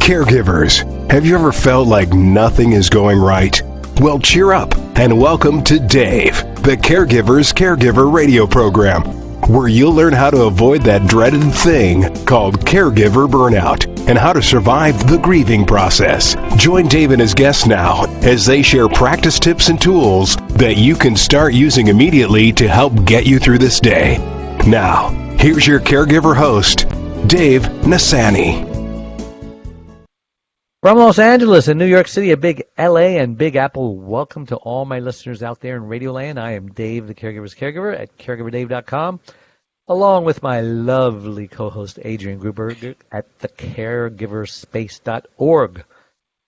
Caregivers, have you ever felt like nothing is going right? Well, cheer up and welcome to Dave, the Caregiver's Caregiver radio program, where you'll learn how to avoid that dreaded thing called caregiver burnout and how to survive the grieving process. Join Dave and his guests now as they share practice tips and tools that you can start using immediately to help get you through this day. Now, here's your caregiver host, Dave Nassani. From Los Angeles and New York City, a big LA and Big Apple, welcome to all my listeners out there in Radioland. I am Dave, the Caregiver's Caregiver at caregiverdave.com, along with my lovely co-host Adrian Gruberger at thecaregiverspace.org.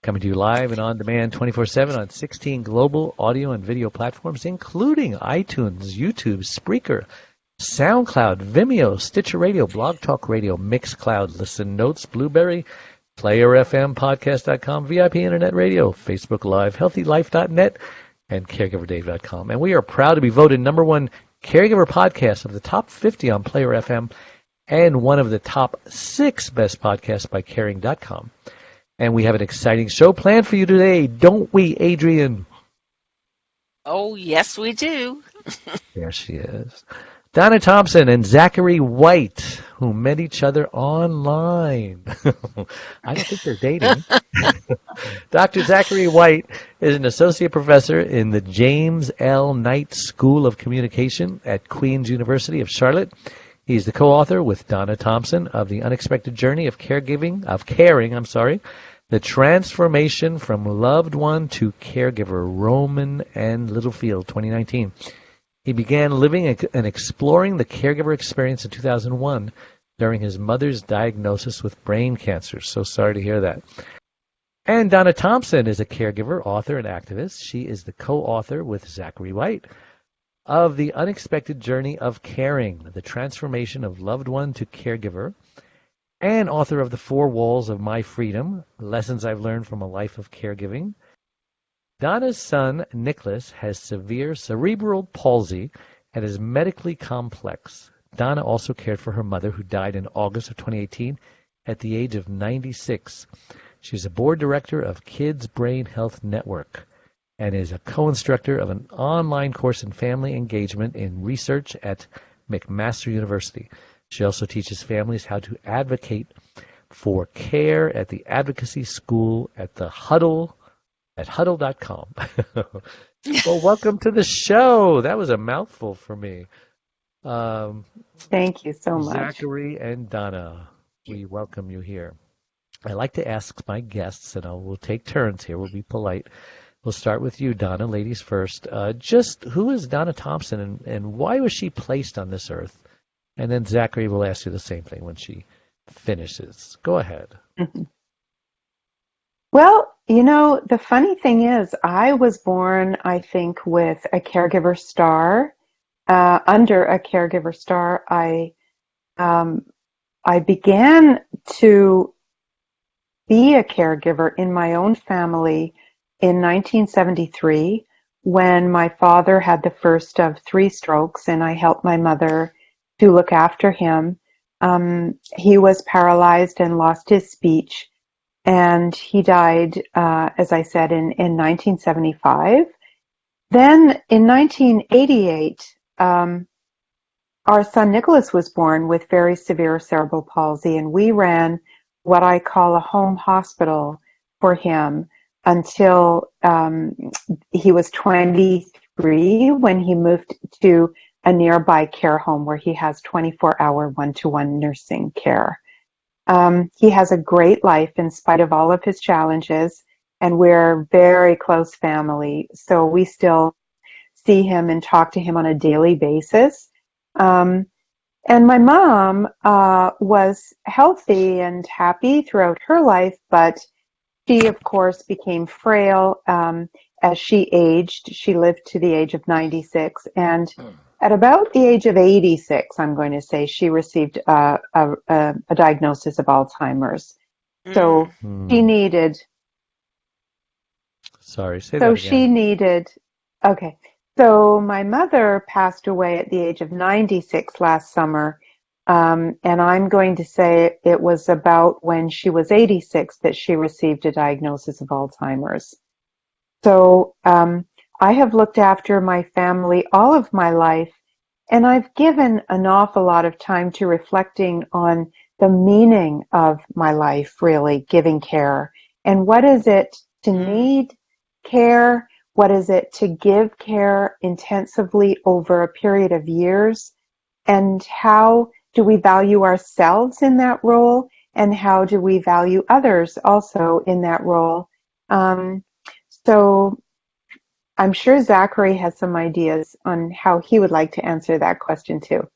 Coming to you live and on demand 24/7 on 16 global audio and video platforms, including iTunes, YouTube, Spreaker, SoundCloud, Vimeo, Stitcher Radio, Blog Talk Radio, Mixcloud, Listen Notes, Blueberry, Player FM, Podcast.com, VIP Internet Radio, Facebook Live, HealthyLife.net, and CaregiverDave.com. And we are proud to be voted #1 caregiver podcast of the top 50 on Player FM and one of the top 6 best podcasts by Caring.com. And we have an exciting show planned for you today, don't we, Adrian? Oh, yes, we do. There she is. Donna Thomson and Zachary White, who met each other online. I don't think they're dating. Dr. Zachary White is an associate professor in the James L. Knight School of Communication at Queen's University of Charlotte. He's the co-author with Donna Thomson of The Unexpected Journey of Caring, The Transformation from Loved One to Caregiver, Rowman and Littlefield, 2019. He began living and exploring the caregiver experience in 2001 during his mother's diagnosis with brain cancer. So sorry to hear that. And Donna Thomson is a caregiver, author, and activist. She is the co-author with Zachary White of The Unexpected Journey of Caring, The Transformation of Loved One to Caregiver, and author of The 4 Walls of My Freedom, Lessons I've Learned from a Life of Caregiving. Donna's son, Nicholas, has severe cerebral palsy and is medically complex. Donna also cared for her mother, who died in August of 2018 at the age of 96. She's a board director of Kids Brain Health Network and is a co-instructor of an online course in family engagement in research at McMaster University. She also teaches families how to advocate for care at the Advocacy School at Huddle.com. Well, welcome to the show. That was a mouthful for me. Thank you so much. Zachary and Donna, we welcome you here. I like to ask my guests, and we'll take turns here. We'll be polite. We'll start with you, Donna, ladies first. Just who is Donna Thomson, and why was she placed on this earth? And then Zachary will ask you the same thing when she finishes. Go ahead. Well, you know, the funny thing is, I was born, I think, with a caregiver star. Under a caregiver star, I began to be a caregiver in my own family in 1973 when my father had the first of 3 strokes, and I helped my mother to look after him. He was paralyzed and lost his speech. And he died, as I said, in 1975. Then in 1988, our son Nicholas was born with very severe cerebral palsy, and we ran what I call a home hospital for him until he was 23, when he moved to a nearby care home where he has 24-hour one-to-one nursing care. He has a great life in spite of all of his challenges, and we're very close family. So we still see him and talk to him on a daily basis. And my mom was healthy and happy throughout her life, but she, of course, became frail as she aged. She lived to the age of 96, and at about the age of 86, I'm going to say, she received a diagnosis of Alzheimer's. So she needed... Sorry, say that again. Okay. So my mother passed away at the age of 96 last summer And I'm going to say it was about when she was 86 that she received a diagnosis of Alzheimer's. So I have looked after my family all of my life, and I've given an awful lot of time to reflecting on the meaning of my life, really, giving care. And what is it to need care? What is it to give care intensively over a period of years? And how do we value ourselves in that role? And how do we value others also in that role? So I'm sure Zachary has some ideas on how he would like to answer that question too.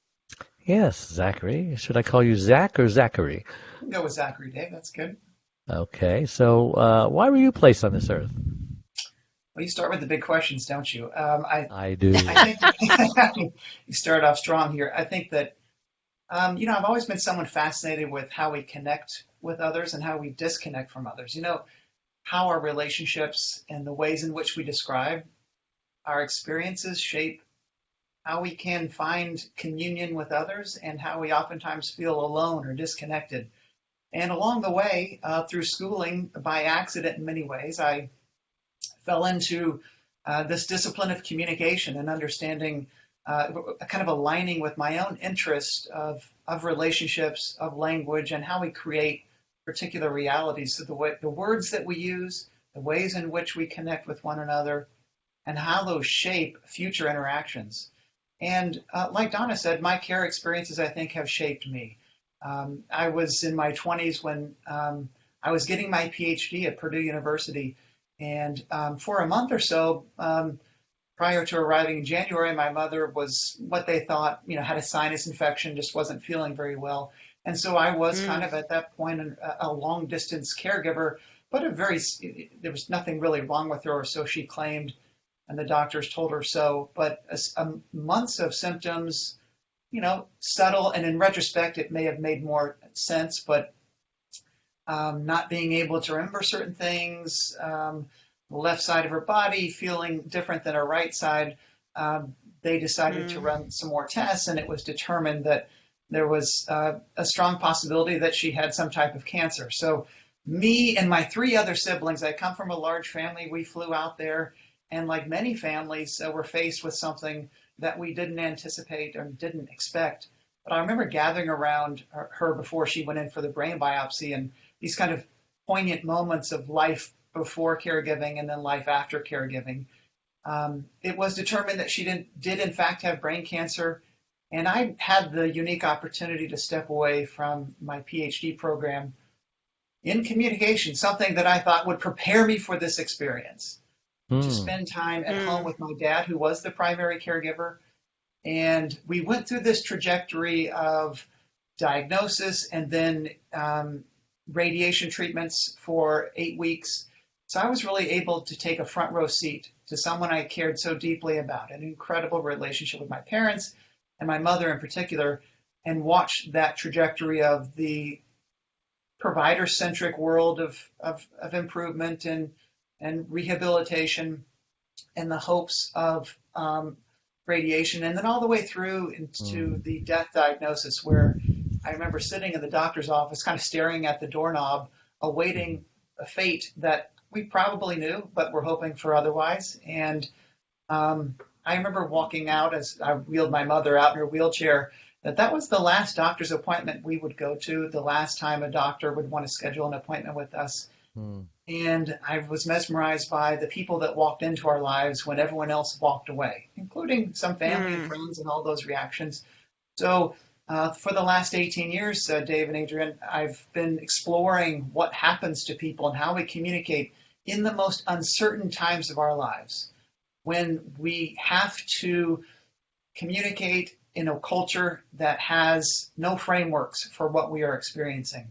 Yes, Zachary. Should I call you Zach or Zachary? We'll go with Zachary, Dave. That's good. Okay, so why were you placed on this earth? Well, you start with the big questions, don't you? I do. I think you start off strong here. I think that, I've always been someone fascinated with how we connect with others and how we disconnect from others. How our relationships and the ways in which we describe our experiences shape how we can find communion with others and how we oftentimes feel alone or disconnected. And along the way, through schooling, by accident in many ways, I fell into this discipline of communication and understanding, kind of aligning with my own interest of relationships, of language, and how we create particular realities. So the words that we use, the ways in which we connect with one another, and how those shape future interactions. And like Donna said, my care experiences, I think, have shaped me. I was in my 20s when I was getting my PhD at Purdue University. And for a month or so, prior to arriving in January, my mother was what they thought, had a sinus infection, just wasn't feeling very well. And so I was kind of at that point a long distance caregiver, but there was nothing really wrong with her, or so she claimed, and the doctors told her so. But months of symptoms, subtle, and in retrospect, it may have made more sense, but not being able to remember certain things, the left side of her body feeling different than her right side. They decided to run some more tests, and it was determined that there was a strong possibility that she had some type of cancer. So me and my three other siblings, I come from a large family. We flew out there, and like many families, were faced with something that we didn't anticipate or didn't expect. But I remember gathering around her before she went in for the brain biopsy, and these kind of poignant moments of life before caregiving and then life after caregiving. It was determined that she did in fact have brain cancer. And I had the unique opportunity to step away from my PhD program in communication, something that I thought would prepare me for this experience, to spend time at home with my dad, who was the primary caregiver. And we went through this trajectory of diagnosis and then radiation treatments for 8 weeks. So I was really able to take a front row seat to someone I cared so deeply about, an incredible relationship with my parents and my mother in particular, and watch that trajectory of the provider-centric world of improvement and rehabilitation and the hopes of radiation, and then all the way through into the death diagnosis, where I remember sitting in the doctor's office kind of staring at the doorknob, awaiting a fate that we probably knew, but we're hoping for otherwise. And I remember walking out as I wheeled my mother out in her wheelchair, that was the last doctor's appointment we would go to, the last time a doctor would want to schedule an appointment with us. And I was mesmerized by the people that walked into our lives when everyone else walked away, including some family and friends and all those reactions. So for the last 18 years, Dave and Adrian, I've been exploring what happens to people and how we communicate in the most uncertain times of our lives, when we have to communicate in a culture that has no frameworks for what we are experiencing.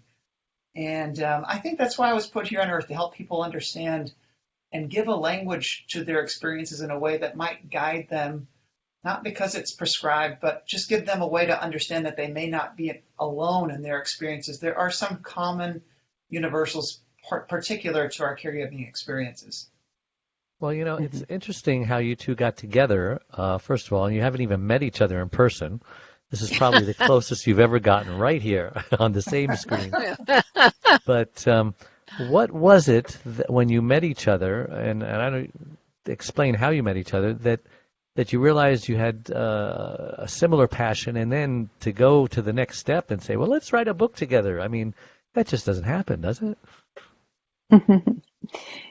And I think that's why I was put here on earth, to help people understand and give a language to their experiences in a way that might guide them, not because it's prescribed, but just give them a way to understand that they may not be alone in their experiences. There are some common universals particular to our caregiving experiences. Well, it's interesting how you two got together. First of all, you haven't even met each other in person. This is probably the closest you've ever gotten right here on the same screen. But what was it that when you met each other, and I don't explain how you met each other, that you realized you had a similar passion, and then to go to the next step and say, well, let's write a book together. I mean, that just doesn't happen, does it?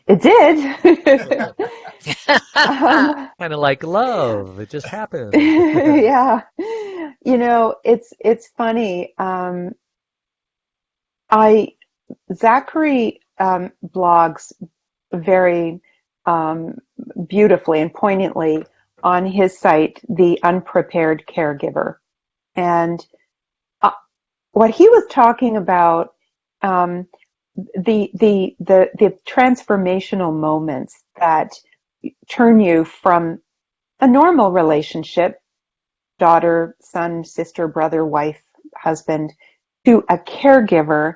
It did. Kind of like love. It just happened. Yeah. It's funny. Zachary blogs very beautifully and poignantly on his site, The Unprepared Caregiver. And what he was talking about, the transformational moments that turn you from a normal relationship, daughter, son, sister, brother, wife, husband, to a caregiver.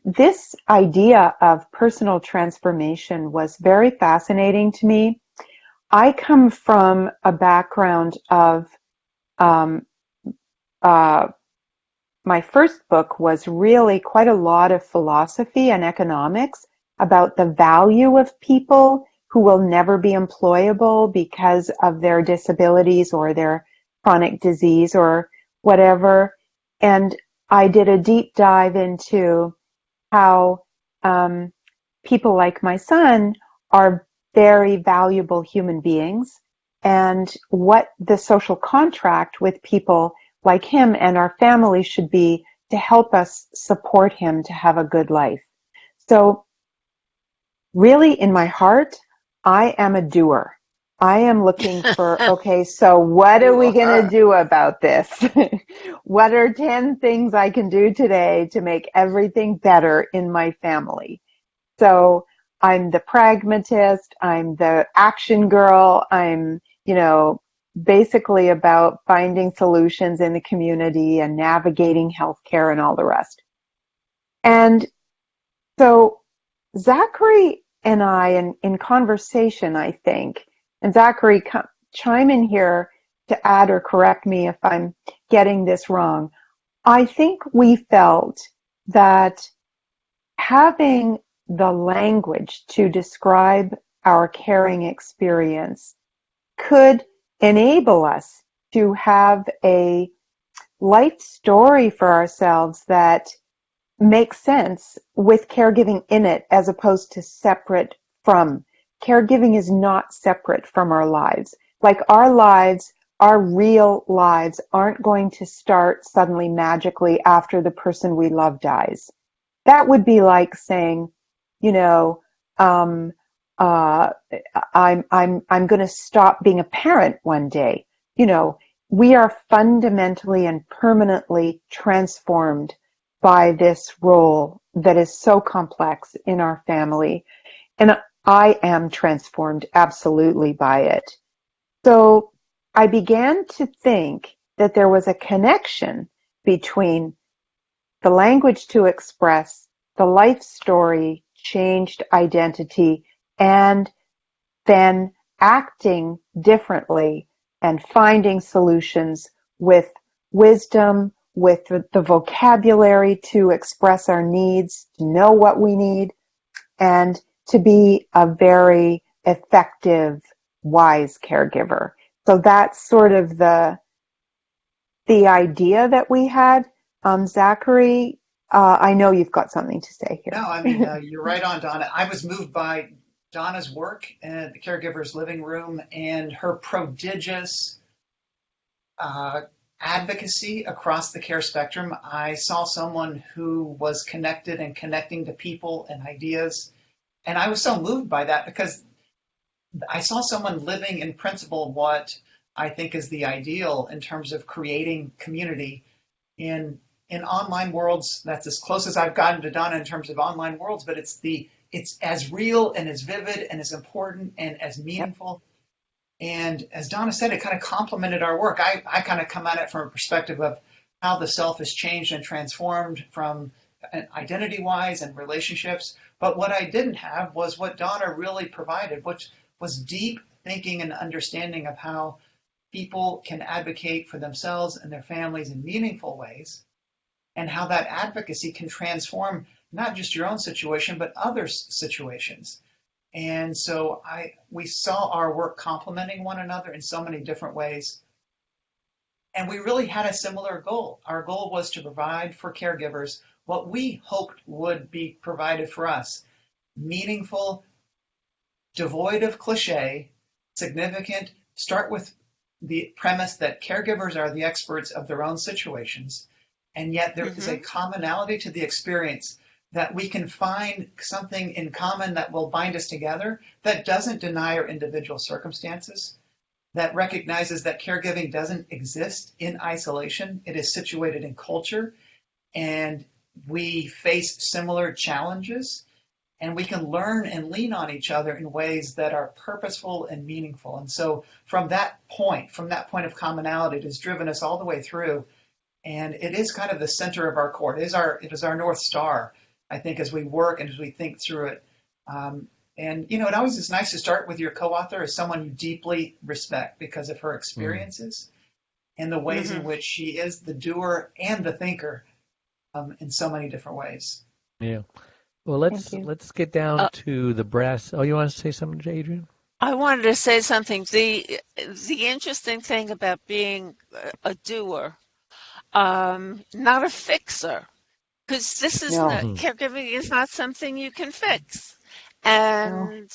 This idea of personal transformation was very fascinating to me. I come from a background of, my first book was really quite a lot of philosophy and economics about the value of people who will never be employable because of their disabilities or their chronic disease or whatever. And I did a deep dive into how people like my son are very valuable human beings, and what the social contract with people like him and our family should be to help us support him to have a good life. So really, in my heart, I am a doer. I am looking for, okay, so what are we going to do about this? What are 10 things I can do today to make everything better in my family? So I'm the pragmatist, I'm the action girl, I'm, basically about finding solutions in the community and navigating healthcare and all the rest. And so Zachary and I, in conversation, I think, and Zachary, chime in here to add or correct me if I'm getting this wrong. I think we felt that having the language to describe our caring experience could enable us to have a life story for ourselves that makes sense with caregiving in it as opposed to separate from. Caregiving is not separate from our lives. Like our lives, our real lives aren't going to start suddenly magically after the person we love dies. That would be like saying, I'm going to stop being a parent one day. We are fundamentally and permanently transformed by this role that is so complex in our family. And I am transformed absolutely by it. So I began to think that there was a connection between the language to express the life story, changed identity, and then acting differently and finding solutions with wisdom, with the vocabulary to express our needs, to know what we need, and to be a very effective, wise caregiver. So that's sort of the idea that we had. Zachary, I know you've got something to say here. No, I mean, you're right on, Donna. I was moved by Donna's work at the Caregiver's Living Room and her prodigious advocacy across the care spectrum. I saw someone who was connected and connecting to people and ideas. And I was so moved by that because I saw someone living in principle what I think is the ideal in terms of creating community in online worlds. That's as close as I've gotten to Donna in terms of online worlds, but it's as real and as vivid and as important and as meaningful. And as Donna said, it kind of complemented our work. I kind of come at it from a perspective of how the self has changed and transformed from identity-wise and relationships. But what I didn't have was what Donna really provided, which was deep thinking and understanding of how people can advocate for themselves and their families in meaningful ways, and how that advocacy can transform not just your own situation, but others' situations. And so we saw our work complementing one another in so many different ways. And we really had a similar goal. Our goal was to provide for caregivers what we hoped would be provided for us: meaningful, devoid of cliche, significant. Start with the premise that caregivers are the experts of their own situations, and yet there is a commonality to the experience, that we can find something in common that will bind us together, that doesn't deny our individual circumstances, that recognizes that caregiving doesn't exist in isolation. It is situated in culture, and we face similar challenges, and we can learn and lean on each other in ways that are purposeful and meaningful. And so from that point of commonality, it has driven us all the way through, and it is kind of the center of our core. It is our North Star, I think, as we work and as we think through it. And, it always is nice to start with your co-author as someone you deeply respect because of her experiences and the ways in which she is the doer and the thinker in so many different ways. Yeah. Well, let's get down to the brass. Oh, you want to say something, Adrian? I wanted to say something. The interesting thing about being a doer, not a fixer, because this is caregiving is not something you can fix. And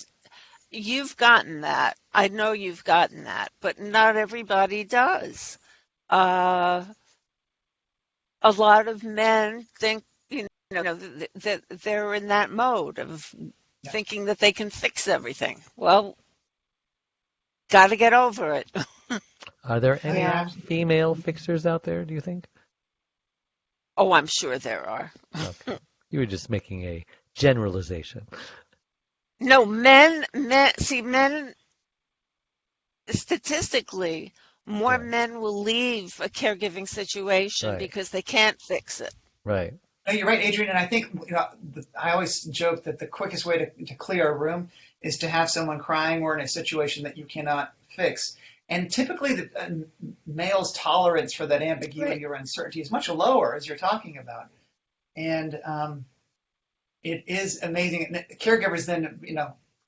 you've gotten that. I know you've gotten that, but not everybody does. A lot of men think, that they're in that mode of thinking that they can fix everything. Well, got to get over it. Are there any female fixers out there, do you think? Oh, I'm sure there are. Okay. You were just making a generalization. No, men, statistically, more men will leave a caregiving situation because they can't fix it. Right. No, you're right, Adrian. And I think, I always joke that the quickest way to clear a room is to have someone crying or in a situation that you cannot fix. And typically the male's tolerance for that ambiguity or uncertainty is much lower, as you're talking about. And it is amazing. And caregivers then,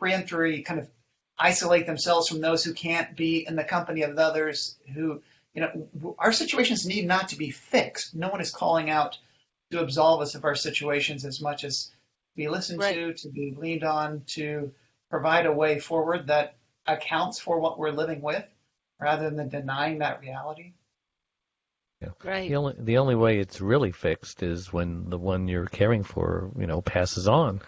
preemptory kind of isolate themselves from those who can't be in the company of others who, our situations need not to be fixed. No one is calling out to absolve us of our situations as much as to be listened to be leaned on, to provide a way forward that accounts for what we're living with rather than denying that reality. Yeah. Right. The only way it's really fixed is when the one you're caring for, passes on.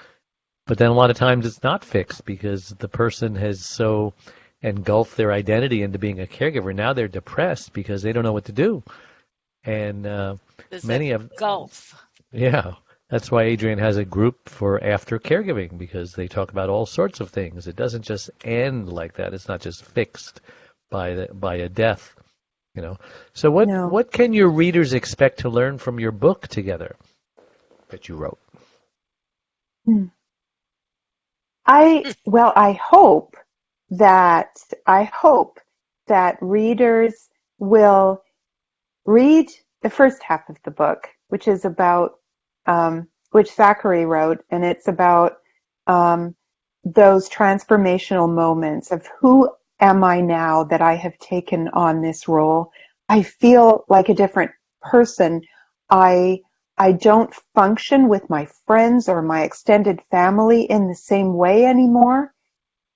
But then a lot of times it's not fixed because the person has so engulfed their identity into being a caregiver. Now they're depressed because they don't know what to do. And many of golf. Yeah, that's why Adrian has a group for after caregiving, because they talk about all sorts of things. It doesn't just end like that. It's not just fixed by a death, So what can your readers expect to learn from your book together that you wrote? I hope that readers will read the first half of the book, which is about which Zachary wrote, and it's about those transformational moments of who am I now that I have taken on this role. I feel like a different person. I don't function with my friends or my extended family in the same way anymore.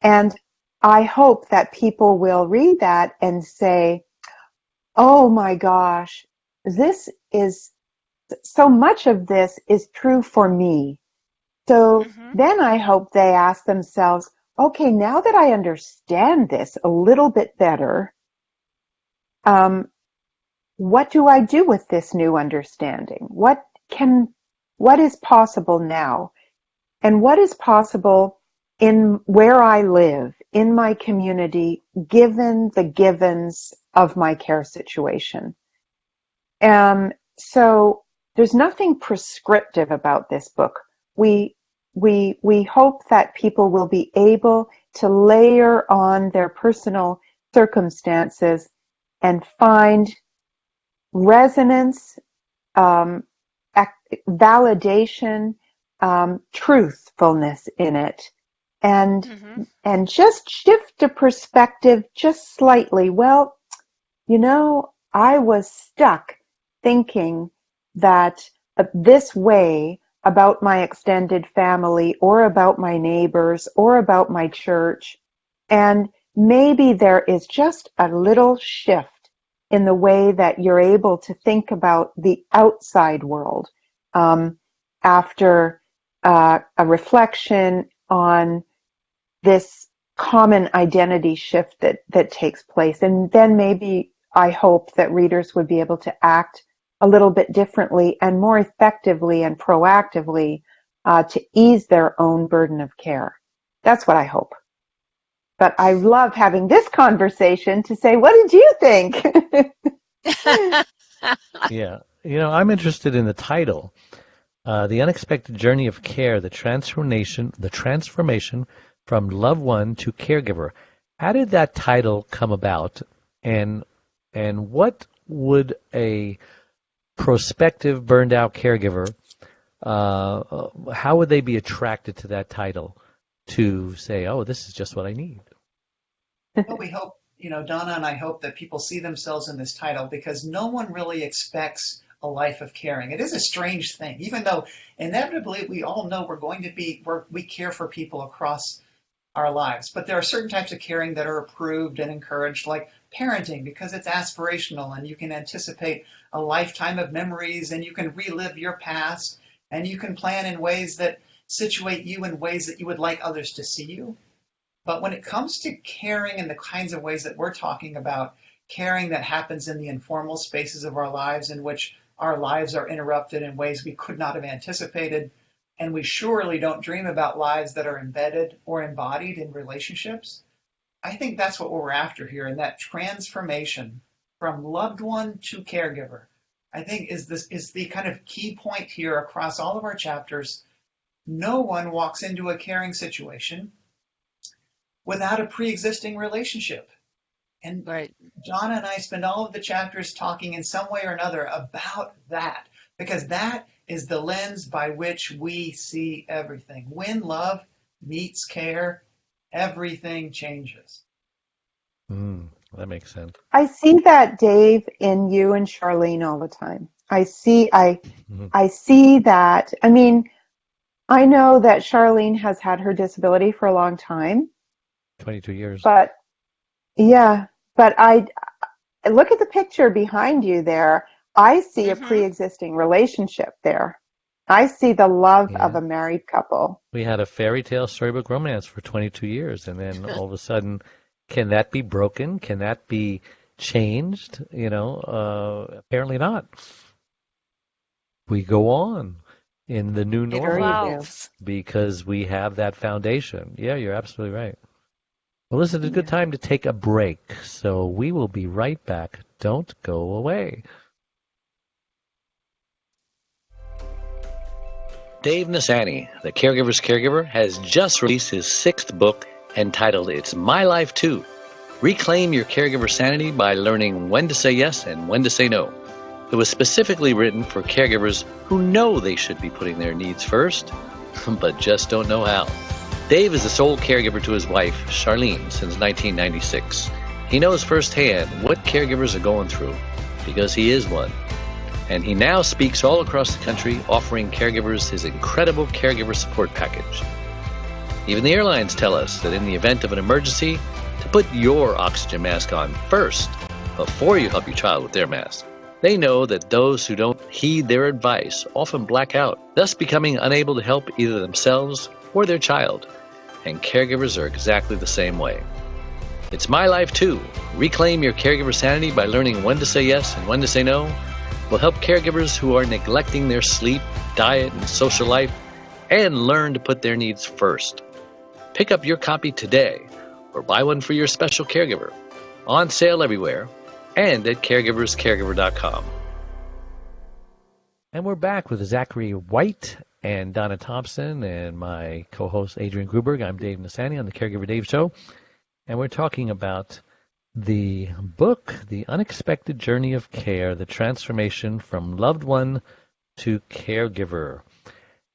And I hope that people will read that and say, oh my gosh, so much of this is true for me. So then I hope they ask themselves, okay, now that I understand this a little bit better, what do I do with this new understanding? What is possible now? And what is possible in where I live, in my community, given the givens of my care situation? So there's nothing prescriptive about this book. We hope that people will be able to layer on their personal circumstances and find resonance, validation, truthfulness in it, and just shift the perspective just slightly. Well, I was stuck thinking that this way about my extended family or about my neighbors or about my church, and maybe there is just a little shift in the way that you're able to think about the outside world after a reflection on this common identity shift that takes place. And then maybe I hope that readers would be able to act a little bit differently and more effectively and proactively to ease their own burden of care. That's what I hope. But I love having this conversation to say, what did you think? Yeah. I'm interested in the title, The Unexpected Journey of Care, the transformation from loved one to caregiver. How did that title come about? And what would a prospective burned out caregiver, how would they be attracted to that title to say, oh, this is just what I need? Well, we hope, Donna and I hope that people see themselves in this title because no one really expects a life of caring. It is a strange thing, even though inevitably we all know we care for people across our lives. But there are certain types of caring that are approved and encouraged, like parenting, because it's aspirational and you can anticipate a lifetime of memories and you can relive your past and you can plan in ways that situate you in ways that you would like others to see you. But when it comes to caring in the kinds of ways that we're talking about, caring that happens in the informal spaces of our lives in which our lives are interrupted in ways we could not have anticipated, and we surely don't dream about lives that are embedded or embodied in relationships, I think that's what we're after here, and that transformation from loved one to caregiver, I think is the kind of key point here across all of our chapters. No one walks into a caring situation without a pre-existing relationship. And Right. Donna and I spend all of the chapters talking in some way or another about that, because that is the lens by which we see everything. When love meets care, everything changes. That makes sense. I see that, Dave, in you and Charlene all the time. I see that. I mean, I know that Charlene has had her disability for a long time. 22 years. But I look at the picture behind you there. I see a pre-existing relationship there. I see the love of a married couple. We had a fairy tale storybook romance for 22 years, and then all of a sudden, can that be broken? Can that be changed? Apparently not. We go on in the new normal because we have that foundation. Yeah, you're absolutely right. Well, listen, it's a good time to take a break, so we will be right back. Don't go away. Dave Nasani, the Caregiver's Caregiver, has just released his 6th book entitled It's My Life Too. Reclaim your caregiver sanity by learning when to say yes and when to say no. It was specifically written for caregivers who know they should be putting their needs first, but just don't know how. Dave is the sole caregiver to his wife, Charlene, since 1996. He knows firsthand what caregivers are going through, because he is one. And he now speaks all across the country, offering caregivers his incredible caregiver support package. Even the airlines tell us that in the event of an emergency, to put your oxygen mask on first, before you help your child with their mask. They know that those who don't heed their advice often black out, thus becoming unable to help either themselves or their child. And caregivers are exactly the same way. It's My Life Too. Reclaim your caregiver sanity by learning when to say yes and when to say no. Will help caregivers who are neglecting their sleep, diet, and social life, and learn to put their needs first. Pick up your copy today, or buy one for your special caregiver. On sale everywhere, and at caregiverscaregiver.com. And we're back with Zachary White and Donna Thomson and my co-host Adrian Gruberg. I'm Dave Nasani on the Caregiver Dave Show, and we're talking about the book, The Unexpected Journey of Care, The Transformation from Loved One to Caregiver.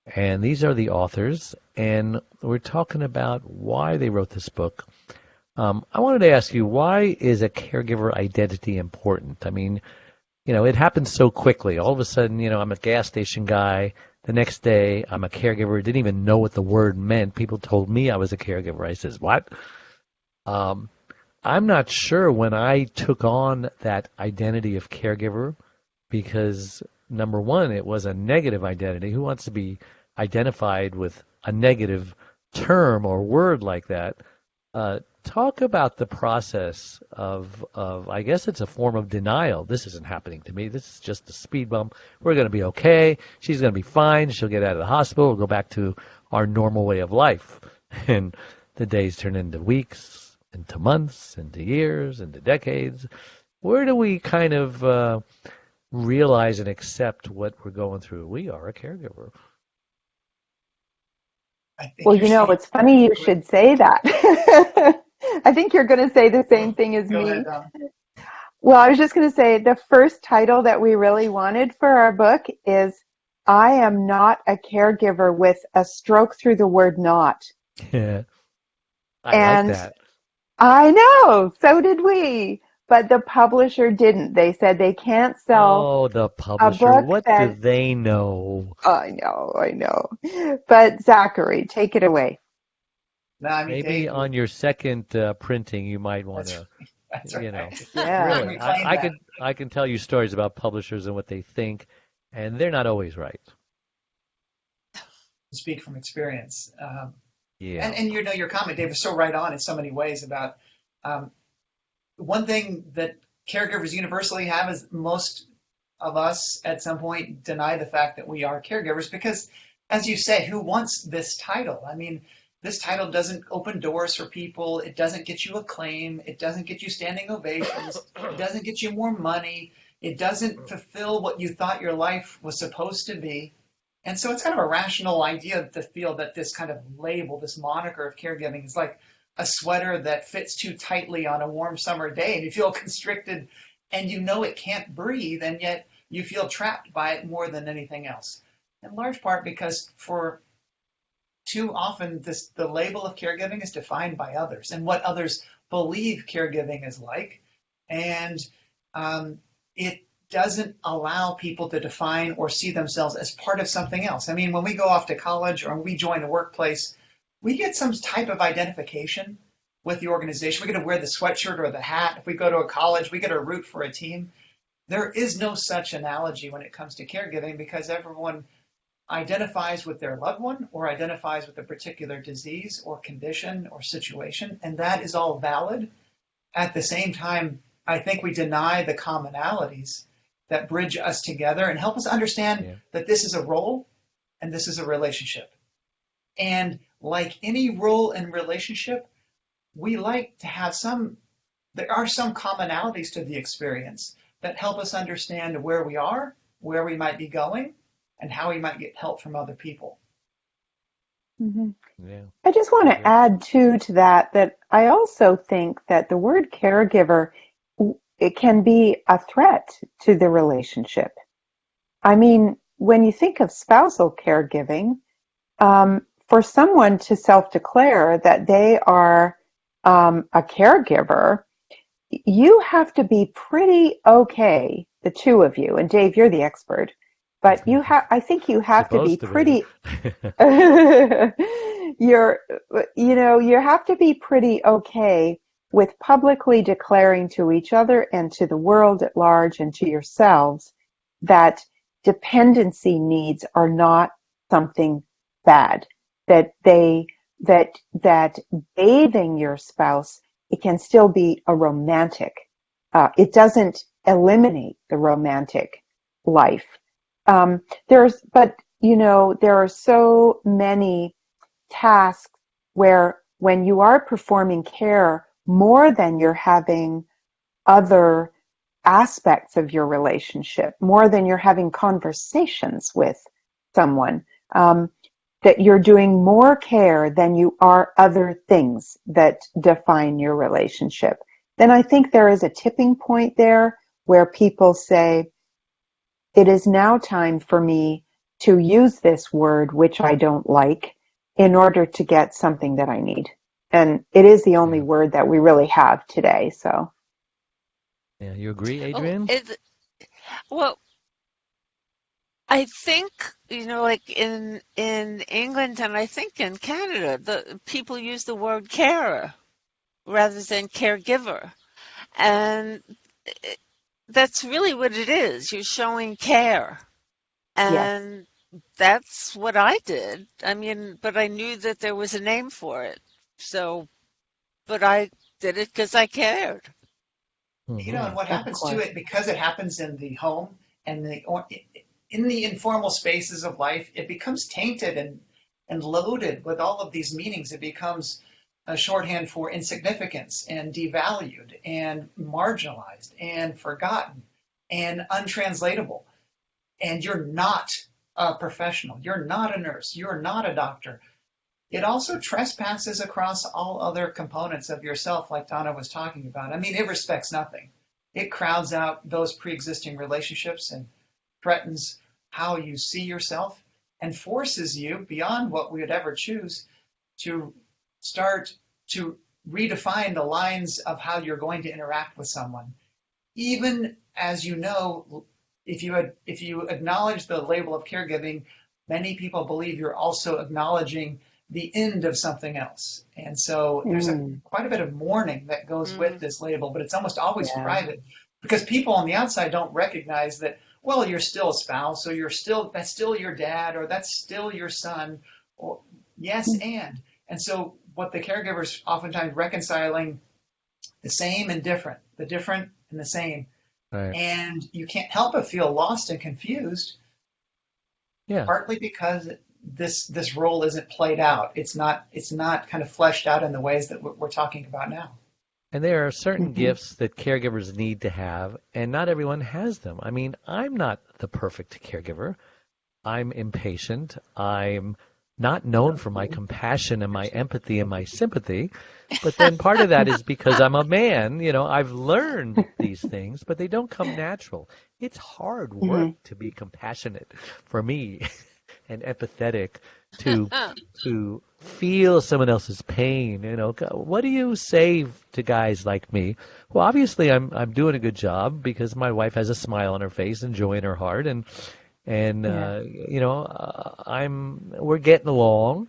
And these are the authors, and we're talking about why they wrote this book. I wanted to ask you, why is a caregiver identity important? I mean, it happens so quickly. All of a sudden, I'm a gas station guy. The next day, I'm a caregiver. Didn't even know what the word meant. People told me I was a caregiver. I says, what? I'm not sure when I took on that identity of caregiver because, number one, it was a negative identity. Who wants to be identified with a negative term or word like that? Talk about the process of, I guess it's a form of denial. This isn't happening to me. This is just a speed bump. We're going to be okay. She's going to be fine. She'll get out of the hospital. We'll go back to our normal way of life. And the days turn into weeks, into months, into years, into decades. Where do we kind of realize and accept what we're going through? We are a caregiver. Well, it's funny you should say that. I think you're going to say the same thing as me. Ahead, Well, I was just going to say the first title that we really wanted for our book is I Am Not a Caregiver with a stroke through the word not. Yeah, I like that. I know, so did we. But the publisher didn't. They said they can't sell. Oh, the publisher. What do they know? I know. But Zachary, take it away. No, I mean, Maybe Dave, on your second printing, you might want to, that's right. Yeah. Really, I can tell you stories about publishers and what they think, and they're not always right. Speak from experience. Yeah. And your comment, Dave, is so right on in so many ways about one thing that caregivers universally have is most of us at some point deny the fact that we are caregivers because, as you say, who wants this title? I mean, this title doesn't open doors for people. It doesn't get you acclaim. It doesn't get you standing ovations. It doesn't get you more money. It doesn't fulfill what you thought your life was supposed to be. And so it's kind of a rational idea to feel that this kind of label, this moniker of caregiving is like a sweater that fits too tightly on a warm summer day and you feel constricted and it can't breathe and yet you feel trapped by it more than anything else. In large part because for too often the label of caregiving is defined by others and what others believe caregiving is like. And it doesn't allow people to define or see themselves as part of something else. I mean, when we go off to college or we join a workplace, we get some type of identification with the organization. We get to wear the sweatshirt or the hat. If we go to a college, we get to root for a team. There is no such analogy when it comes to caregiving because everyone identifies with their loved one or identifies with a particular disease or condition or situation, and that is all valid. At the same time, I think we deny the commonalities that bridge us together and help us understand that this is a role and this is a relationship. And like any role and relationship, we like to have there are some commonalities to the experience that help us understand where we are, where we might be going, and how we might get help from other people. Mm-hmm. Yeah. I just want to add too to that I also think that the word caregiver, it can be a threat to the relationship. I mean, when you think of spousal caregiving, for someone to self-declare that they are a caregiver, you have to be pretty okay, the two of you, and Dave, you're the expert, but I think you have to be pretty, you have to be pretty okay with publicly declaring to each other and to the world at large and to yourselves that dependency needs are not something bad, that bathing your spouse, it can still be a romantic. It doesn't eliminate the romantic life. There are so many tasks where when you are performing care more than you're having other aspects of your relationship, more than you're having conversations with someone, that you're doing more care than you are other things that define your relationship. then I think there is a tipping point there where people say, it is now time for me to use this word, which I don't like, in order to get something that I need. And it is the only word that we really have today. So, yeah, you agree, Adrian? Well, I think, like in England and I think in Canada, the people use the word carer rather than caregiver. And that's really what it is. You're showing care. yes. And that's what I did. I mean, but I knew that there was a name for it. So, but I did it because I cared. And what Of happens to course. it, because it happens in the home and in the informal spaces of life, it becomes tainted and loaded with all of these meanings. It becomes a shorthand for insignificance and devalued and marginalized and forgotten and untranslatable. And you're not a professional. You're not a nurse. You're not a doctor. It also trespasses across all other components of yourself, like Donna was talking about. I mean, it respects nothing. It crowds out those pre-existing relationships and threatens how you see yourself and forces you, beyond what we would ever choose, to start to redefine the lines of how you're going to interact with someone. Even as you know, if you acknowledge the label of caregiving, many people believe you're also acknowledging the end of something else. And so there's quite a bit of mourning that goes with this label, but it's almost always private because people on the outside don't recognize that, well, you're still a spouse, or that's still your dad, or that's still your son, or yes, and so what the caregiver's oftentimes reconciling the same and different, the different and the same. Right. And you can't help but feel lost and confused, partly because this role isn't played out. It's not kind of fleshed out in the ways that we're talking about now. And there are certain gifts that caregivers need to have, and not everyone has them. I mean, I'm not the perfect caregiver. I'm impatient. I'm not known for my compassion and my empathy and my sympathy. But then part of that is because I'm a man. I've learned these things, but they don't come natural. It's hard work to be compassionate for me and empathetic, to feel someone else's pain. What do you say to guys like me? Well, obviously I'm doing a good job because my wife has a smile on her face and joy in her heart, and we're getting along.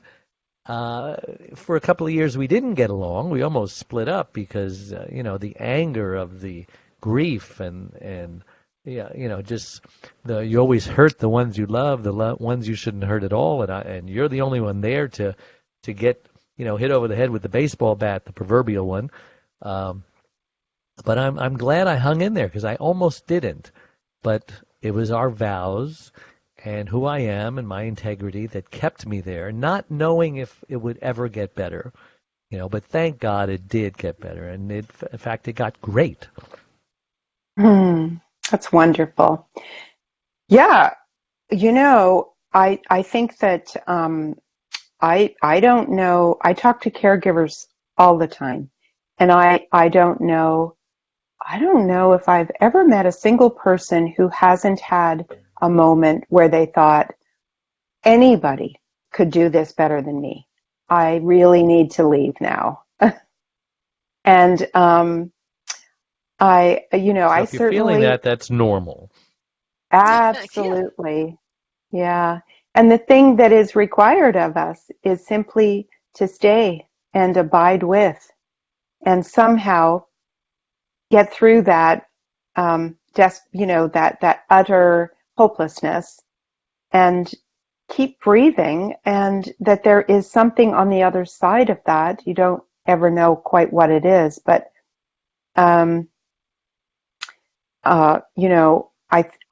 For a couple of years we didn't get along. We almost split up because the anger of the grief and you always hurt the ones you love, the ones you shouldn't hurt at all, and you're the only one there to get hit over the head with the baseball bat, the proverbial one. But I'm glad I hung in there because I almost didn't. But it was our vows and who I am and my integrity that kept me there, not knowing if it would ever get better. But thank God it did get better, and in fact it got great. That's wonderful. Yeah, I think that I don't know. I talk to caregivers all the time, and I don't know if I've ever met a single person who hasn't had a moment where they thought anybody could do this better than me. I really need to leave now. And I if you're certainly feeling that's normal. Absolutely. Yeah. And the thing that is required of us is simply to stay and abide with and somehow get through that, that utter hopelessness and keep breathing, and that there is something on the other side of that. You don't ever know quite what it is, but,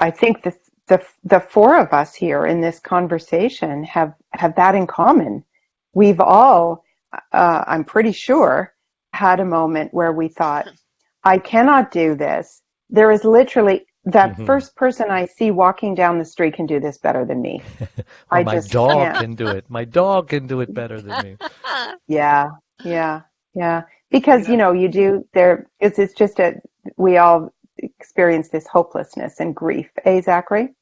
I think the four of us here in this conversation have that in common. We've all, I'm pretty sure, had a moment where we thought, I cannot do this. There is literally that first person I see walking down the street can do this better than me. Or my dog can do it. My dog can do it better than me. Yeah. Because, you do, it's just we all experience this hopelessness and grief. Zachary?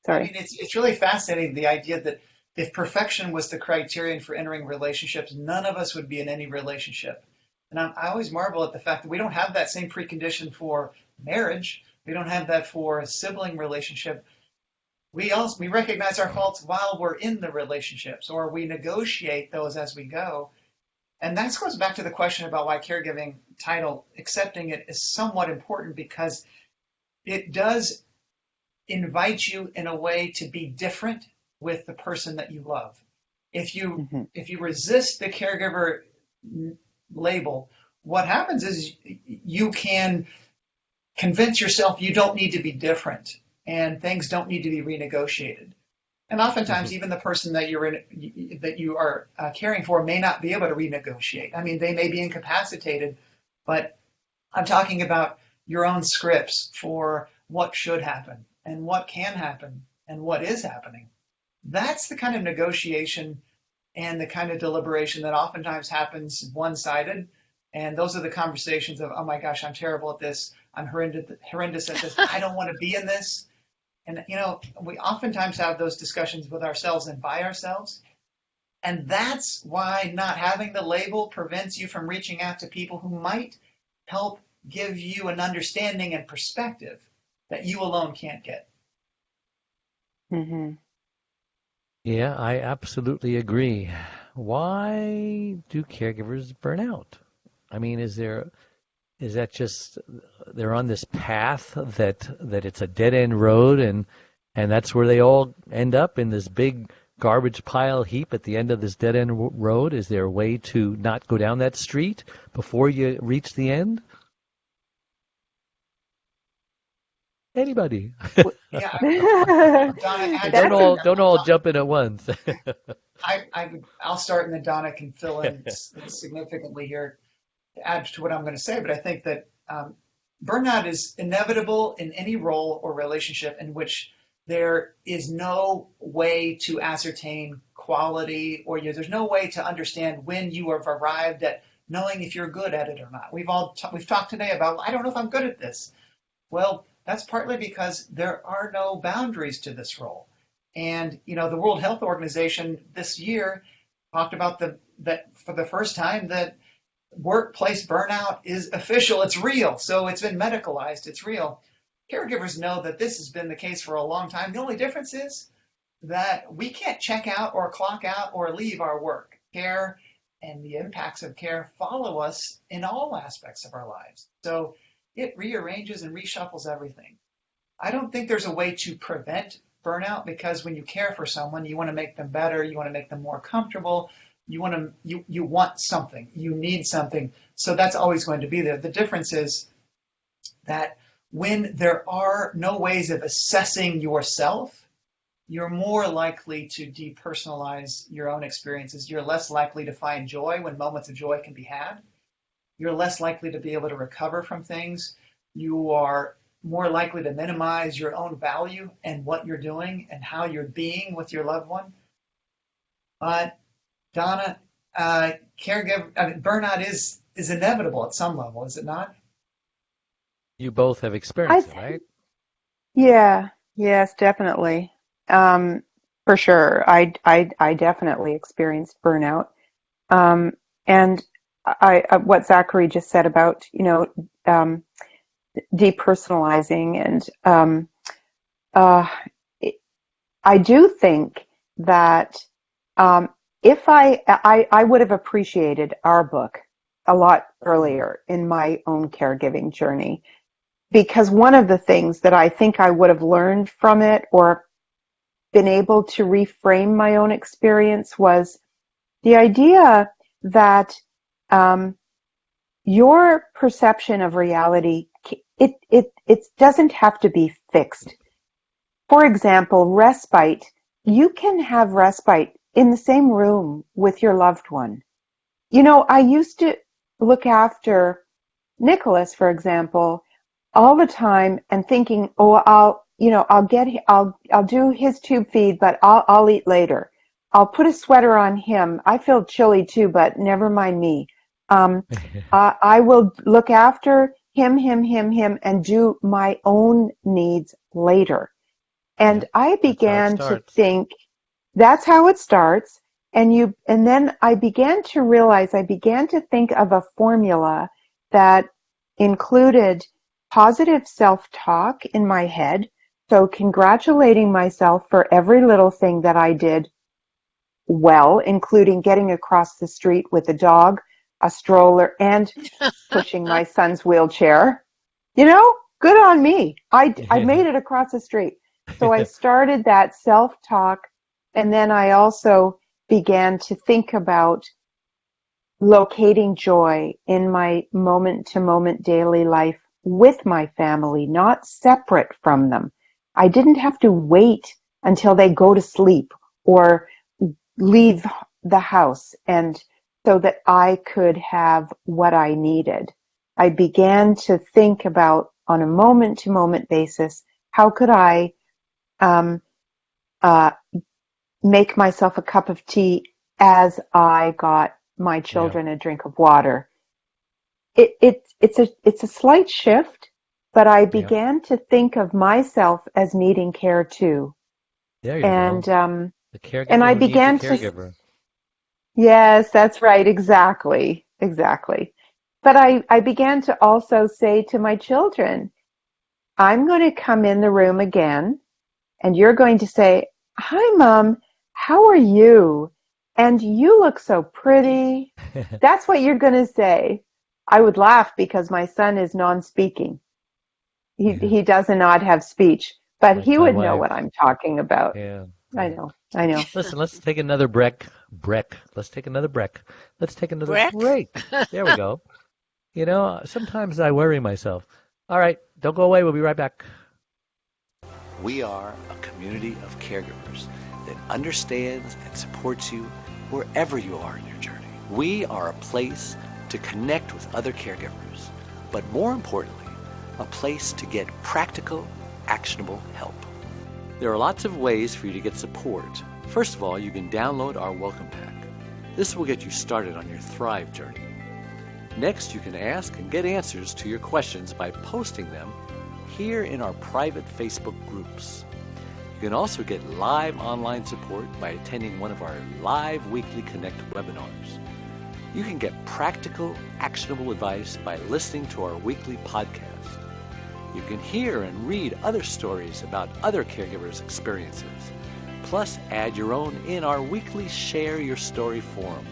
Sorry. I mean, it's really fascinating, the idea that if perfection was the criterion for entering relationships, none of us would be in any relationship. And I always marvel at the fact that we don't have that same precondition for marriage. We don't have that for a sibling relationship. We recognize our faults while we're in the relationships, or we negotiate those as we go. And that goes back to the question about why caregiving title, accepting it, is somewhat important, because it does invite you in a way to be different with the person that you love. If you resist the caregiver label, what happens is you can convince yourself you don't need to be different and things don't need to be renegotiated. And oftentimes, even the person that you are caring for may not be able to renegotiate. I mean, they may be incapacitated, but I'm talking about your own scripts for what should happen and what can happen and what is happening. That's the kind of negotiation and the kind of deliberation that oftentimes happens one-sided. And those are the conversations of, oh my gosh, I'm terrible at this. I'm horrendous at this. I don't want to be in this. And, we oftentimes have those discussions with ourselves and by ourselves. And that's why not having the label prevents you from reaching out to people who might help give you an understanding and perspective that you alone can't get. Mm-hmm. Yeah, I absolutely agree. Why do caregivers burn out? I mean, is that just they're on this path that it's a dead end road, and that's where they all end up, in this big garbage pile heap at the end of this dead end road? Is there a way to not go down that street before you reach the end? Anybody? Yeah, Donna, don't all jump in at once. I'll start, and then Donna can fill in significantly here to add to what I'm going to say. But I think that burnout is inevitable in any role or relationship in which there is no way to ascertain quality, or there's no way to understand when you have arrived at knowing if you're good at it or not. We've talked today about, I don't know if I'm good at this. Well, that's partly because there are no boundaries to this role. And, the World Health Organization this year talked about that for the first time, that workplace burnout is official. It's real. So it's been medicalized. It's real. Caregivers know that this has been the case for a long time. The only difference is that we can't check out or clock out or leave our work. Care and the impacts of care follow us in all aspects of our lives. So it rearranges and reshuffles everything. I don't think there's a way to prevent burnout, because when you care for someone, you want to make them better, you want to make them more comfortable, you want something, you need something. So that's always going to be there. The difference is that when there are no ways of assessing yourself, you're more likely to depersonalize your own experiences. You're less likely to find joy when moments of joy can be had. You're less likely to be able to recover from things. You are more likely to minimize your own value and what you're doing and how you're being with your loved one. But Donna, burnout is inevitable at some level, is it not? You both have experienced it, right? Yeah, yes, definitely. For sure. I definitely experienced burnout. And what Zachary just said about, depersonalizing, and I do think that if I would have appreciated our book a lot earlier in my own caregiving journey, because one of the things that I think I would have learned from it, or been able to reframe my own experience, was the idea that your perception of reality, it doesn't have to be fixed. For example, respite. You can have respite in the same room with your loved one. I used to look after Nicholas, for example, all the time, and thinking, oh, I'll do his tube feed, but I'll eat later. I'll put a sweater on him. I feel chilly too, but never mind me. I will look after him, and do my own needs later. And I began to think that's how it starts. And then I began to realize, I began to think of a formula that included positive self-talk in my head. So congratulating myself for every little thing that I did well, including getting across the street with a dog, a stroller, and pushing my son's wheelchair. Good on me. I made it across the street. So I started that self-talk, and then I also began to think about locating joy in my moment-to-moment daily life with my family, not separate from them. I didn't have to wait until they go to sleep or leave the house, and so that I could have what I needed. I began to think about, on a moment-to-moment basis, how could I make myself a cup of tea as I got my children a drink of water. It's a slight shift, but I began to think of myself as needing care too. There you go. The caregiver and I who began needs a caregiver. Yes, that's right. Exactly. But I began to also say to my children, I'm going to come in the room again, and you're going to say, "Hi, Mom, how are you? And you look so pretty." That's what you're going to say. I would laugh because my son is non-speaking. He does not have speech, but Like he my would know wife. what I'm talking about. Yeah. I know. Listen, let's take another break. Let's take another break. Let's take another Breck? break. There we go. Sometimes I worry myself. All right, don't go away. We'll be right back. We are a community of caregivers that understands and supports you wherever you are in your journey. We are a place to connect with other caregivers, but more importantly, a place to get practical, actionable help. There are lots of ways for you to get support. First of all, you can download our welcome pack. This will get you started on your Thrive journey. Next, you can ask and get answers to your questions by posting them here in our private Facebook groups. You can also get live online support by attending one of our live weekly Connect webinars. You can get practical, actionable advice by listening to our weekly podcast. You can hear and read other stories about other caregivers' experiences. Plus, add your own in our weekly Share Your Story forum,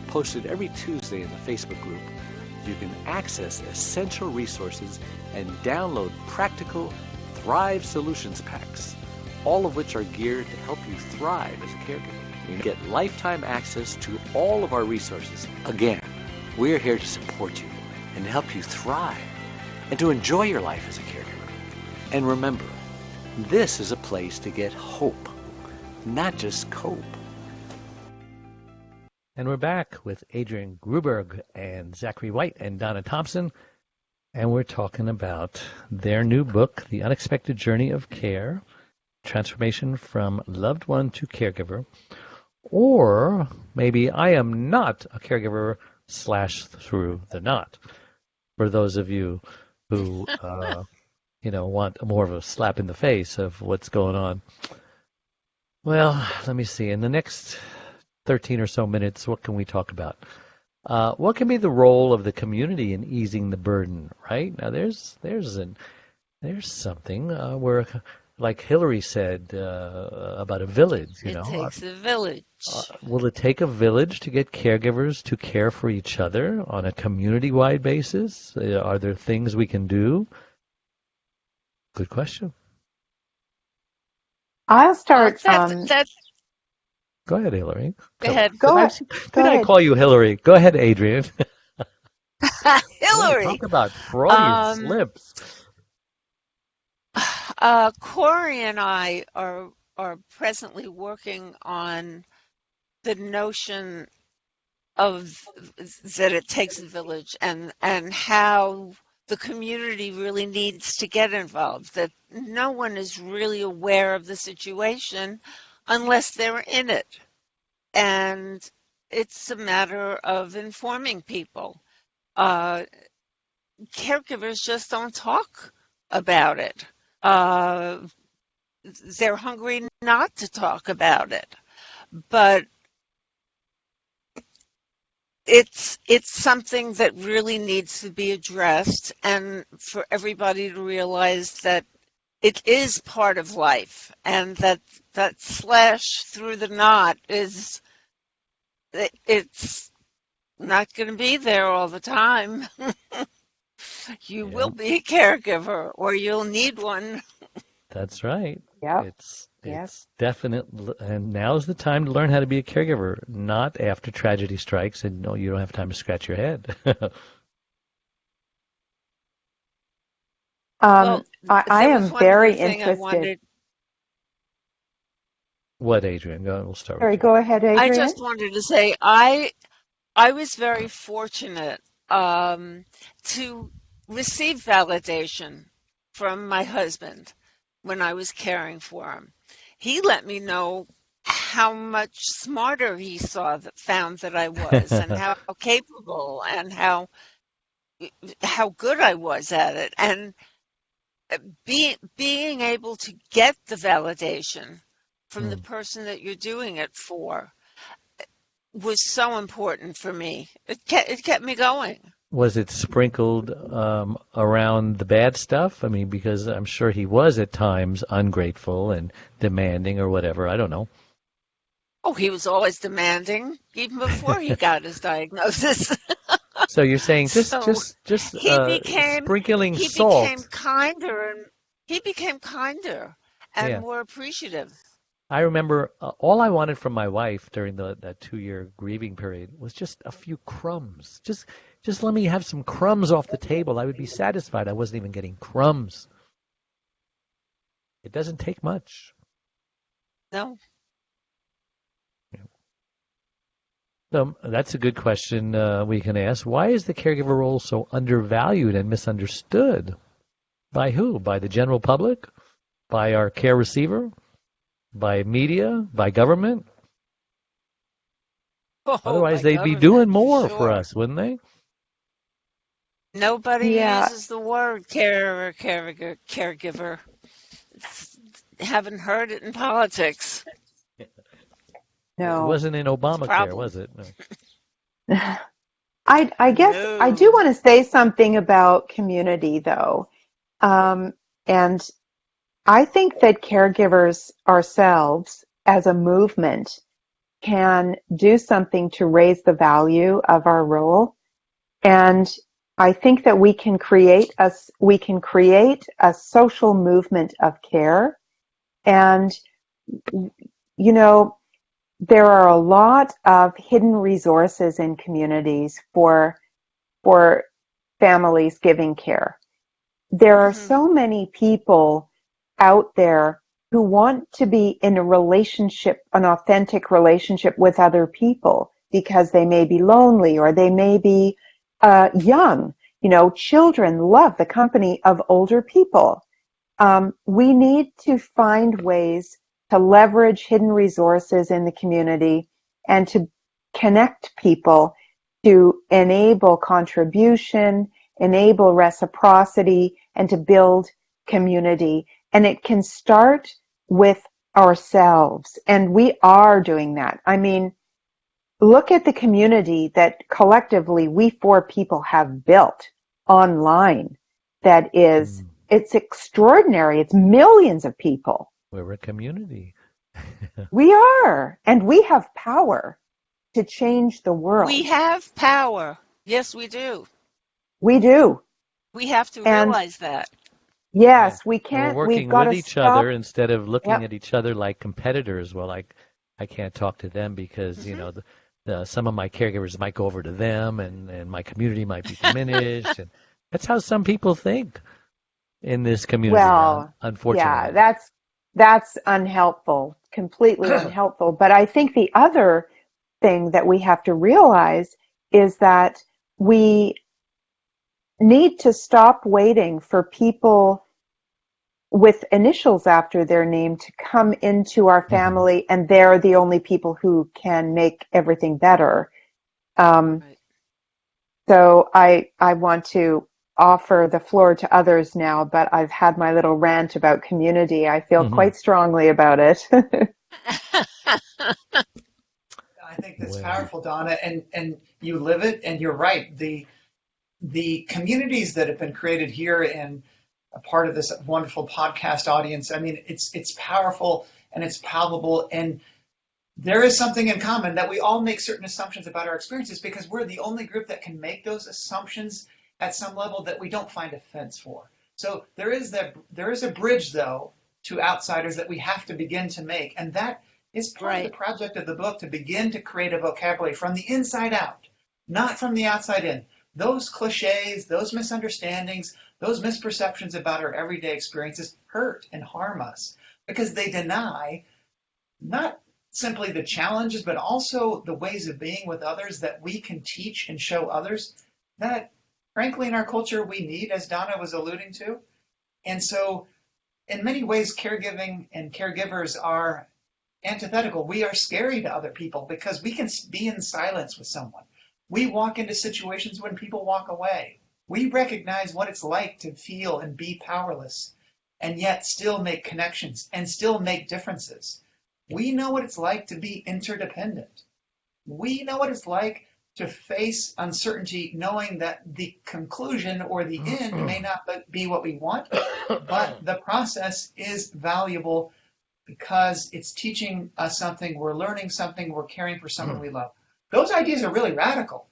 posted every Tuesday in the Facebook group. You can access essential resources and download practical Thrive Solutions packs, all of which are geared to help you thrive as a caregiver. You get lifetime access to all of our resources. Again, we're here to support you and help you thrive and to enjoy your life as a caregiver. And remember, this is a place to get hope, not just cope. And we're back with Adrian Gruberg and Zachary White and Donna Thomson, and we're talking about their new book, The Unexpected Journey of Care, Transformation from Loved One to Caregiver, or maybe I am not a caregiver / through the knot, for those of you who want more of a slap in the face of what's going on. Well, let me see. In the next 13 or so minutes, what can we talk about? What can be the role of the community in easing the burden, right? Now, there's something where, like Hillary said about a village, It takes a village. Will it take a village to get caregivers to care for each other on a community-wide basis? Are there things we can do? Good question. I'll start. Go ahead, Hillary. Go ahead. Did I call you Hillary? Go ahead, Adrian. Hillary. Talk about Freudian slips. Corey and I are presently working on the notion of that it takes a village and how the community really needs to get involved, that no one is really aware of the situation unless they're in it. And it's a matter of informing people. uh, caregivers just don't talk about it. Uh, they're hungry not to talk about it, but it's something that really needs to be addressed, and for everybody to realize that it is part of life, and that slash through the knot is it's not going to be there all the time. You will Yep, be a caregiver, or you'll need one. that's right. Yep. Yep. It's definite, and now's the time to learn how to be a caregiver, not after tragedy strikes and no, you don't have time to scratch your head. Well, I there was am one other very thing I interested. wanted. What, Adrian? We'll start with Sorry, you. go ahead, I Adrian. just wanted to say I was very fortunate to receive validation from my husband when I was caring for him. He let me know how much smarter he found that I was, and how capable and how good I was at it. And being able to get the validation from the Hmm. person that you're doing it for was so important for me. It kept me going. Was it sprinkled around the bad stuff? I mean, because I'm sure he was at times ungrateful and demanding or whatever. I don't know. Oh, he was always demanding, even before he got his diagnosis. So you're saying just So just just he became sprinkling he became salt. kinder and he became kinder and Yeah. more appreciative. I remember all I wanted from my wife during that 2 year grieving period was just a few crumbs. Just let me have some crumbs off the table. I would be satisfied. I wasn't even getting crumbs. It doesn't take much. No. So that's a good question we can ask. Why is the caregiver role so undervalued and misunderstood? By who? By the general public? By our care receiver? By media? By government? Oh, Otherwise, by they'd be doing government for more for sure. us, wouldn't they? Nobody Yeah, uses the word care or caregiver. Haven't heard it in politics. It no. wasn't in It's a Obamacare, problem. was it? No. I guess I do No. want to say something about community, though. Um, and I think that caregivers ourselves, as a movement, can do something to raise the value of our role. And I think that we can create a social movement of care. And you know, there are a lot of hidden resources in communities for families giving care. There are Hmm. so many people out there who want to be in a relationship, an authentic relationship with other people because they may be lonely or they may be young. You know, children love the company of older people. We need to find ways to leverage hidden resources in the community and to connect people to enable contribution, enable reciprocity, and to build community. And it can start with ourselves. And we are doing that. I mean, look at the community that collectively we four people have built online that is, Mm, it's extraordinary. It's millions of people. we're a community. We are, and we have power to change the We world. have power. Yes, we do. We do. We have to And realize that. Yeah. yes, And we're we've working got with to each other stop. instead of looking Yep. at each other like competitors. Well, I can't talk to them because, Hmm. some of my caregivers might go over to them and my community might be diminished. And that's how some people think in this community, Well, yeah, unfortunately. that's unhelpful, completely unhelpful. But I think the other thing that we have to realize is that we need to stop waiting for people with initials after their name to come into our Hmm. family and they're the only people who can make everything better. Um, Right. So I want to offer the floor to others now, but I've had my little rant about community. I feel quite strongly about it. I think that's powerful, Donna, and you live it, and you're right. The communities that have been created here and a part of this wonderful podcast audience, I mean, it's powerful and it's palpable, and there is something in common that we all make certain assumptions about our experiences because we're the only group that can make those assumptions at some level that we don't find offense for. So there is a bridge, though, to outsiders that we have to begin to make, and that is part of the project of the book, to begin to create a vocabulary from the inside out, not from the outside in. Those cliches, those misunderstandings, those misperceptions about our everyday experiences hurt and harm us because they deny not simply the challenges, but also the ways of being with others that we can teach and show others that, frankly, in our culture we need, as Donna was alluding to. And so, in many ways, caregiving and caregivers are antithetical. We are scary to other people because we can be in silence with someone. We walk into situations when people walk away. We recognize what it's like to feel and be powerless, and yet still make connections and still make differences. We know what it's like to be interdependent. We know what it's like to face uncertainty, knowing that the conclusion or the end may not be what we want, but the process is valuable because it's teaching us something, we're learning something, we're caring for someone we love. Those ideas are really radical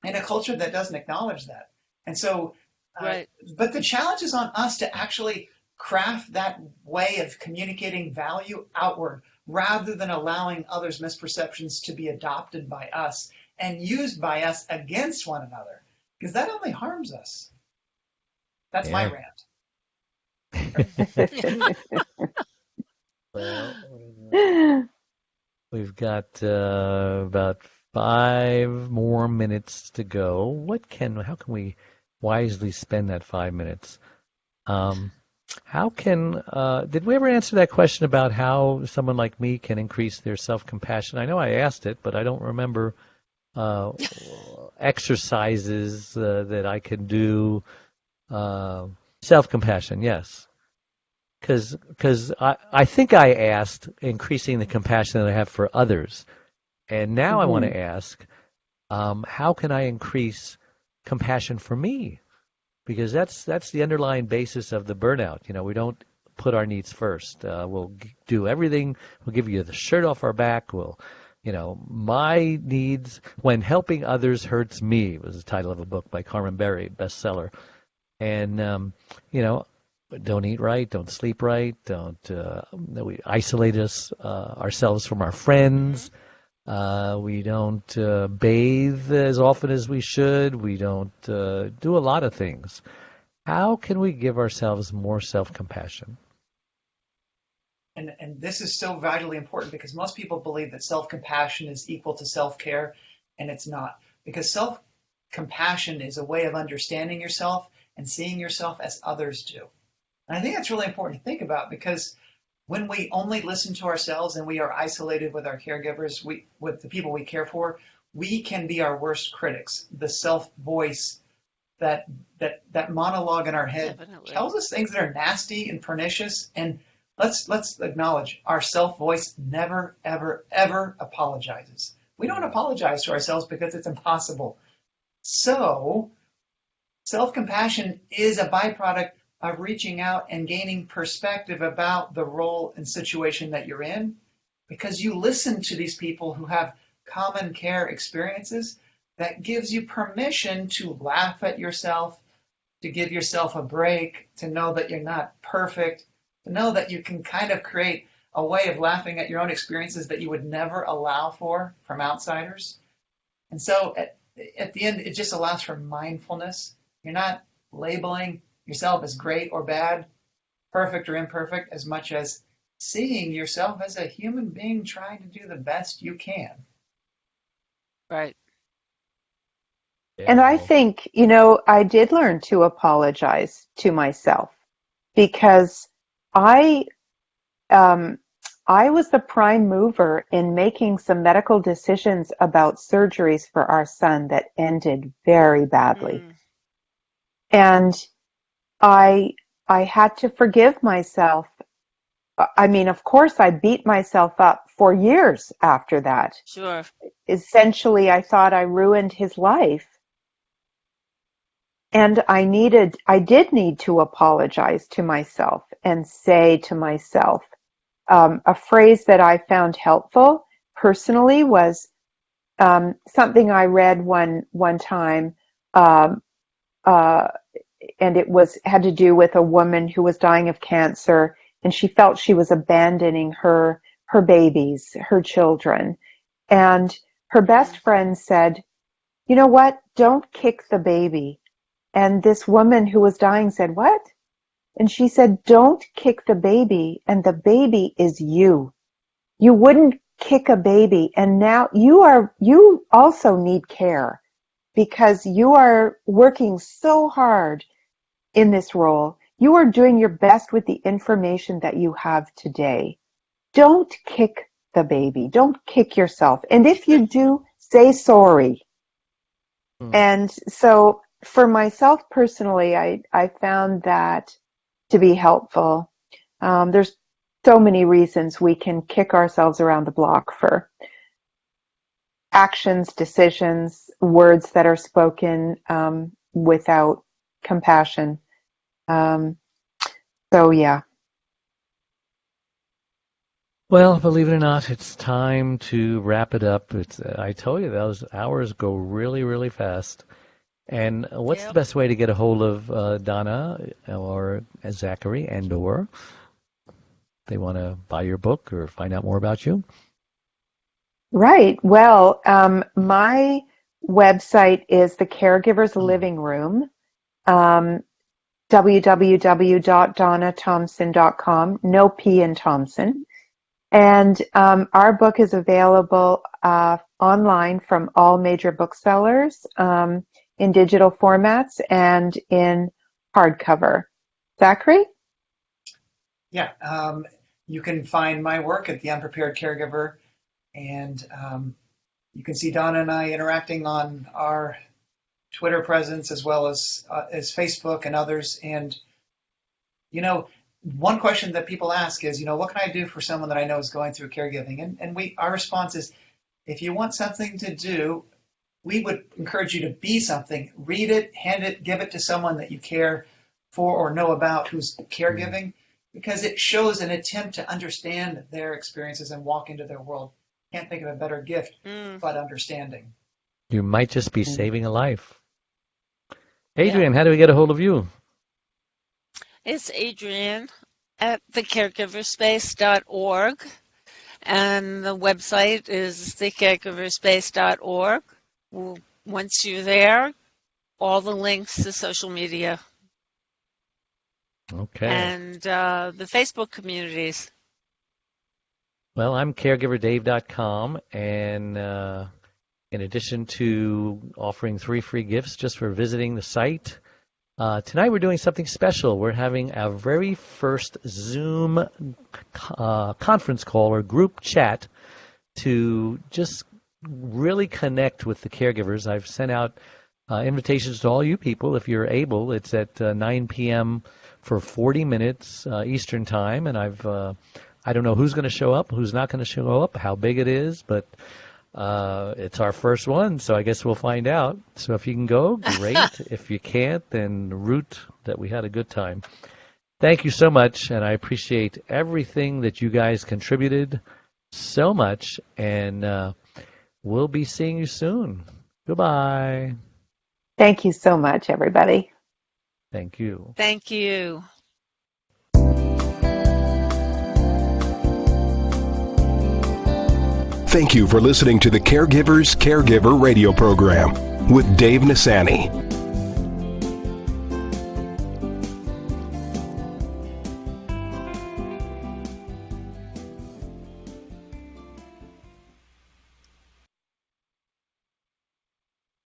in a culture that doesn't acknowledge that. And so, but the challenge is on us to actually craft that way of communicating value outward rather than allowing others' misperceptions to be adopted by us and used by us against one another, because that only harms us. That's my rant. Well, we've got about 5 more minutes to go. How can we wisely spend that 5 minutes? Did we ever answer that question about how someone like me can increase their self-compassion? I know I asked it, but I don't remember exercises that I can do. Self-compassion, yes. Because I think I asked increasing the compassion that I have for others. And now I want to ask, how can I increase compassion for me? Because that's the underlying basis of the burnout. You know, we don't put our needs first. We'll do everything. We'll give you the shirt off our back. My needs when helping others hurts me was the title of a book by Carmen Berry, bestseller. And don't eat right, don't sleep right, we isolate ourselves from our friends. We don't bathe as often as we should. We don't do a lot of things. How can we give ourselves more self-compassion? And this is so vitally important because most people believe that self-compassion is equal to self-care, and it's not. Because self-compassion is a way of understanding yourself and seeing yourself as others do. And I think that's really important to think about because when we only listen to ourselves and we are isolated with our caregivers, with the people we care for, we can be our worst critics. The self-voice, that monologue in our head tells us things that are nasty and pernicious. And let's acknowledge our self-voice never, ever, ever apologizes. We don't apologize to ourselves because it's impossible. So self-compassion is a byproduct of reaching out and gaining perspective about the role and situation that you're in, because you listen to these people who have common care experiences that gives you permission to laugh at yourself, to give yourself a break, to know that you're not perfect, to know that you can kind of create a way of laughing at your own experiences that you would never allow from outsiders. And so at the end, it just allows for mindfulness. You're not labeling yourself as great or bad, perfect or imperfect, as much as seeing yourself as a human being trying to do the best you can. Right. And I think, I did learn to apologize to myself because I I was the prime mover in making some medical decisions about surgeries for our son that ended very badly. And I had to forgive myself. I mean, of course, I beat myself up for years after that. Sure. Essentially, I thought I ruined his life. And I did need to apologize to myself and say to myself, a phrase that I found helpful personally was something I read one time, and it had to do with a woman who was dying of cancer, and she felt she was abandoning her babies, her children. And her best friend said, "You know what? Don't kick the baby." And this woman who was dying said, "What?" And she said, "Don't kick the baby, and the baby is you. You wouldn't kick a baby, and now you also need care because you are working so hard in this role. You are doing your best with the information that you have today. Don't kick the baby. Don't kick yourself. And if you do, say sorry." And so for myself personally, I found that to be helpful. There's so many reasons we can kick ourselves around the block for actions, decisions, words that are spoken without compassion. So yeah. Well, believe it or not, it's time to wrap it up. I told you those hours go really, really fast. And what's the best way to get a hold of Donna or Zachary and/or they want to buy your book or find out more about you? Right. Well, my website is the Caregiver's Living Room, www.donnathomson.com, no P in Thompson. And our book is available online from all major booksellers, in digital formats and in hardcover. Zachary? Yeah, you can find my work at The Unprepared Caregiver, and you can see Donna and I interacting on our Twitter presence as well as Facebook and others. And, one question that people ask is, what can I do for someone that I know is going through caregiving? And our response is, if you want something to do, we would encourage you to be something. Read it, hand it, give it to someone that you care for or know about who's caregiving, because it shows an attempt to understand their experiences and walk into their world. Can't think of a better gift but understanding. You might just be saving a life. Adrienne, how do we get a hold of you? It's Adrienne at thecaregiverspace.org, and the website is thecaregiverspace.org. Once you're there, all the links to social media. Okay. And the Facebook communities. Well, I'm caregiverdave.com, and in addition to offering 3 free gifts just for visiting the site, tonight we're doing something special. We're having our very first Zoom conference call or group chat to just really connect with the caregivers. I've sent out invitations to all you people. If you're able, it's at 9 p.m. for 40 minutes Eastern Time, and I don't know who's going to show up, who's not going to show up, how big it is, but it's our first one, so I guess we'll find out. So if you can go, great. If you can't, then root that we had a good time. Thank you so much, and I appreciate everything that you guys contributed so much, and we'll be seeing you soon. Goodbye. Thank you so much, everybody. Thank you. Thank you. Thank you for listening to the Caregivers Caregiver radio program with Dave Nasani.